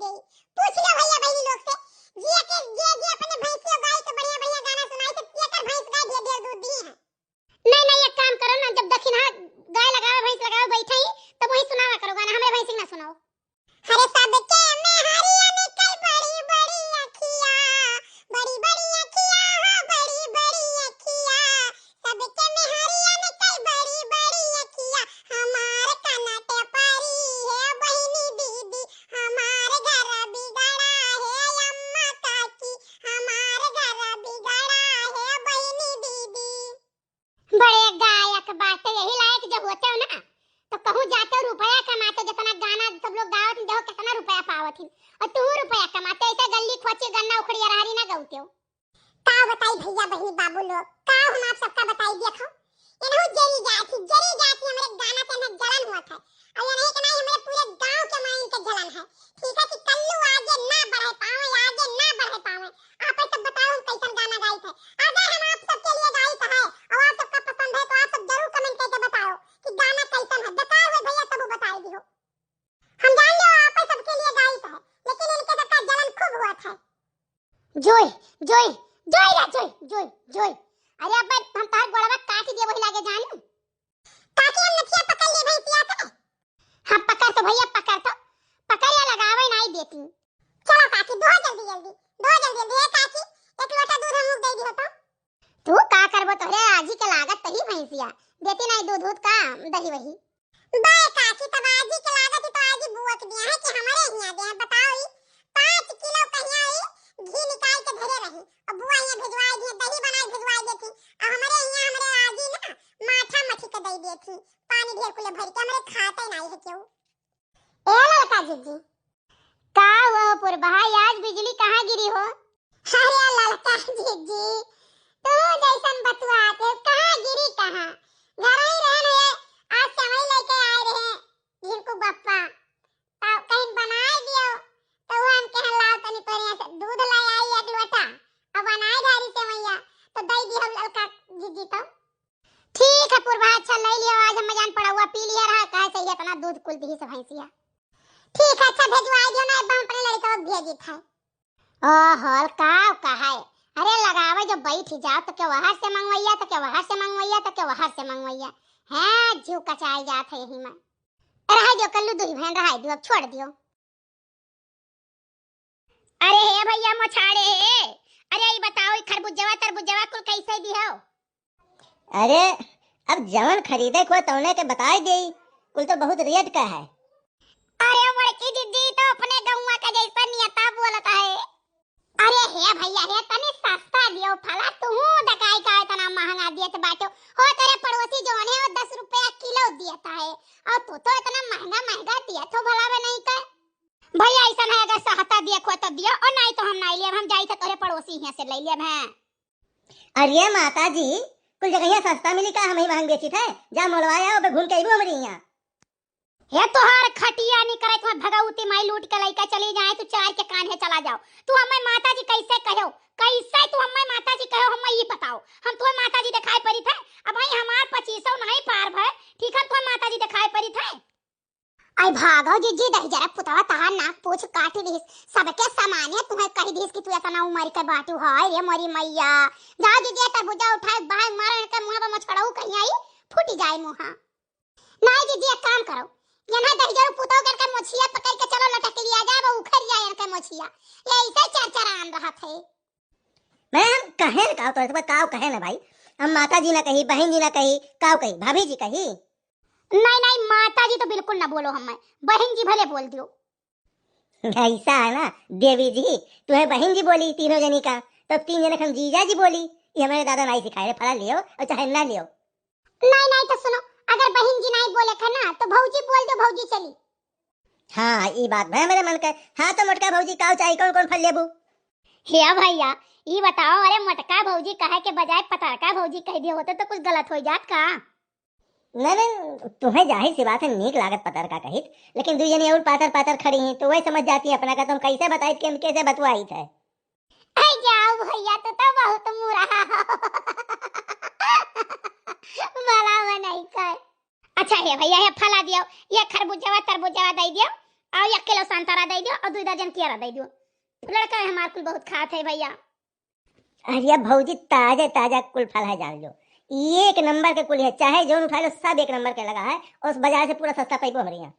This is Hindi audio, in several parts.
दे। पूछ लो भैया बहनी लोग से, जे अपने भैंसियों गाय के बढ़िया बढ़िया गाना सुनाई तो एकर भैंस गाय ढेर ढेर दूध दी है। नहीं एक काम करो ना, जब दखिन गाय लगाओ भैंस लगाओ बैठे ही तब वही सुनावा करो गाना, हमरे भैंस ना सुनाओ। हरे सबके में हरिया निकल बड़ी बड़ी अखिया, बड़ी बड़ी अखिया हो बड़ी बड़ी अखिया, सबके में हरिया निकल बड़ी बड़ी अखिया, हमार कनट परी है बहनी दीदी, हमार घर बिगड़ा है अम्मा काकी, हमार घर बिगड़ा है बहनी दीदी। बड़े गायक बाटे, यही लायक जब होते हो ना तो कहूं जाते हो रुपया कमाते, जितना गाना सब लोग गावत देखो कितना रुपया पावत ही, और तू रुपया कमाते ऐसे गली खोचे गन्ना उखड़िया रहारी ना गाउते हो। का बताई भैया बहनी बाबू लोग, का हम आप सबका बताई देखो, इनहु जरी जाती हमरे गाना से ना जलन हुआ था, और ये नहीं कि नहीं हमरे पूरे गांव के माइन के जलन है। ठीक है कि कल्लू आगे ना बढ़े पावे, आगे ना बढ़े पावे। आप सब बताओ हम कैसन गाना गाई थे, अगर हम आप सबके लिए गाई तो है और आप सबका पसंद है तो आप सब जरूर कमेंट करके बताओ कि गाना कैसन है। बताओ भैया तब बताई दियो, हम जान लो आप सबके लिए गाई तो है, लेकिन इनके सबका जलन खूब हुआ था। जोय जोय जोय रा जोय जोय जोय, अरे अब हम तार गोड़वा काट दिए वही लागे जानू, ताकि हम नथिया पकड़ ले भैंसिया से। हां पकड़ तो भैया पकड़ तो, पकड़िया लगावे नहीं देती। चलो काकी दो जल्दी जल्दी है काकी, एक लोटा दूध हम दे दियो तो। तू का करबो तोरे आजी के लागत तही भैंसिया देती नहीं दूध का दही वही। बाय काकी तब आजी के लागत तो आजी बुआ के दिया है कि हमारे हिया दे। बताओ 5 किलो कहिया घी निकाल के धरे रही और बुआ यहाँ भिजवाई दी, दही बनाई भिजवाई देती, और हमारे यहाँ हमारे आजी ना माठा मठी के दई देती, पानी ढेर कुले भर के, हमारे खाते नहीं है क्यों। ए लड़का जीजी का हुआ पुरबा, आज बिजली कहाँ गिरी हो? अरे लड़का जीजी तू जैसन बतवाते कहाँ गिरी कहाँ, घर ही रहन है, आज समय लेके आए रहे जिनको बप्पा कहीं बनाए दियो तो हम कहन लाओ तनी तोरे से दूध लाई आई एक लोटा अब बनाए धारी से मैया तो दई दी हम लड़का जीजी तो। ठीक है पुरभा, अच्छा ले लियो, आज हम जान पड़ा हुआ पी लिया रहा काहे चाहिए इतना दूध कुल दी से भैंसिया। ठीक है अच्छा भेजवाई दियो ना, अब हम अपने लड़का को भेजी था। ओहो का है, अरे लगावे जो बैठ जाओ तो क्या वहां से मंगवैया तो क्या वहां से मंगवैया तो क्या वहां से मंगवैया है, जीव कचाई जात है यही में। रह जो कल्लू दूरी बहन रहा दियो, अब छोड़ दियो। अरे हे भैया मछाड़े हे, अरे ये बताओ खरबूजा तरबूजा कुल कैसे दी हो? अरे अब जवन खरीदे को तौने के बताई देई, कुल तो बहुत रेट का है। अरे बड़की दीदी तो अपने गौवा का जैसा नियता बोलता है। अरे हे भैया हे तने सस्ता दियो, फला तू दकाई का इतना महंगा दियत बाटो हो, तेरे पड़ोसी जो है वो 10 रुपया किलो दियता है और तू तो इतना महंगा दिया तो भला बे नहीं का भैया, ऐसा है अगर सहता दिया को तो दियो और नहीं तो हम नहीं लिए, हम जाई थे तोरे पड़ोसी यहां से ले लिए हैं। अरे माता जी कुल जगह सस्ता मिली का, हम ही महंग बेची थे, जा मोलवाया और घूम के आईबो हमरी यहां। हे तोहार खटिया नहीं करे तो भगवती माई लूट के लइका चली जाए तो चार के कान है चला जाओ। तू हमें माता जी कैसे कहो, कैसे तू हमें माता जी कहो, हमें ये बताओ, हम तुम्हें माता जी दिखाई पड़ी थे? अब भाई हमार 2500 नहीं पार भय, ठीक है तुम्हें माता जी दिखाई पड़ी थे? आई भागो जीजी दही जरा पुतवा तहार नाक पूछ काट दी, सबके समान है, तुम्हें कह दी कि तू इतना उम्र के बाटू है रे मोरी मैया। जा जीजी तरबूजा उठाए बाहर मारन के मुंह पे मछड़ाऊ कहीं आई फूट जाए मुंह। नहीं जीजी एक काम करो, यहाँ दही जरा पुतवा करके मोछिया पकड़ के चलो लटक लिया जा, वो उखड़ जाए इनके मोछिया, ये ऐसे चरचरान रहा थे। मैं हम कहे न काव तो काव कहे न भाई, हम माता जी ना कही, बहन जी ना कही, काव कही, भाभी जी कही। नहीं माता जी तो बिल्कुल ना बोलो, हमें बहन जी भले बोल दियो। ऐसा है ना देवी जी, तुम्हें बहन जी बोली तीनों जनी का, तब 3 जने हम जीजा जी बोली, ये हमारे दादा नहीं सिखाए, फला लियो और चाहे ना लियो। नहीं तो सुनो, अगर बहन जी नहीं बोले का ना तो भौजी बोल दो, भौजी चली। हाँ ये बात है मेरे मन का। हाँ तो मोटका भौजी काव चाहिए, कौन कौन फल लेबू? हे भैया ये बताओ, अरे मोटका भौजी कहे के बजाय पतरका भौजी कह दिए होते तो कुछ गलत हो जात का? नहीं तुम्हें जाहिर सी बात है नीक लागत पतर का कहित, लेकिन 2 जनी और पातर खड़ी हैं तो वही समझ जाती है अपना का, तुम कैसे बताई कि हम कैसे बतवाई थे। आई जाओ भैया तो बहुत मुरा भला नहीं कर। अच्छा है भैया, है फला दियो, ये खरबूजा तरबूजा दे दियो, आओ एक किलो संतरा दे दियो और 2 दर्जन केरा दे दियो। लड़का है हमार कुल बहुत खात है भैया। अरे भौजी ताजा ताजा कुल फल है जान लो, एक नंबर के कुल है, चाहे जो उठा लो सब एक नंबर के लगा है, और उस बाजार से पूरा सस्ता पैबो हमारे यहाँ।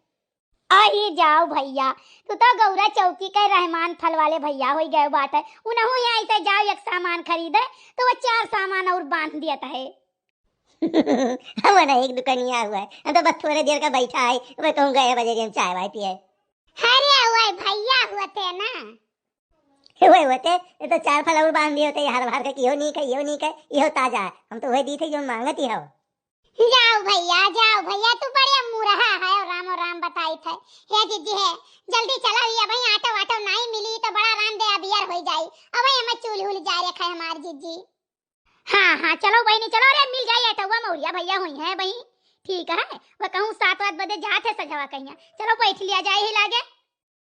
अरे जाओ भैया, तू तो गौरा चौकी के रहमान फल वाले भैया हो गए बात है। उनहु यहाँ ऐसे जाओ एक सामान खरीदे तो वो 4 सामान और बांध दिया है। हमारा एक दुकानिया हुआ है, हम तो बस थोड़े देर का बैठा है, मैं कहूँ गए बजे हम चाय वाय पिए। अरे हुआ भैया हुआ थे ना, हुए होते ये तो 4 फल और बांध दिए होते, हर भर के यो नहीं का यो नहीं का यो ताजा है, हम तो वही दी थे जो मांगती हो। जाओ भैया तू बढ़िया मुरहा है और राम बताई थे। हे जीजी है जल्दी चला ये भाई, आटो वाटो नहीं मिली तो बड़ा राम दे अबियर हो जाई। अब हमें चूल हुल जा रखा है हमार जीजी। हाँ चलो बहनी चलो, अरे मिल जाइए तो मौरिया भैया हुई है भाई। ठीक है, वो कहूँ 7 बजे जाते सजवा कहिया, चलो बैठ लिया जाए ही लागे।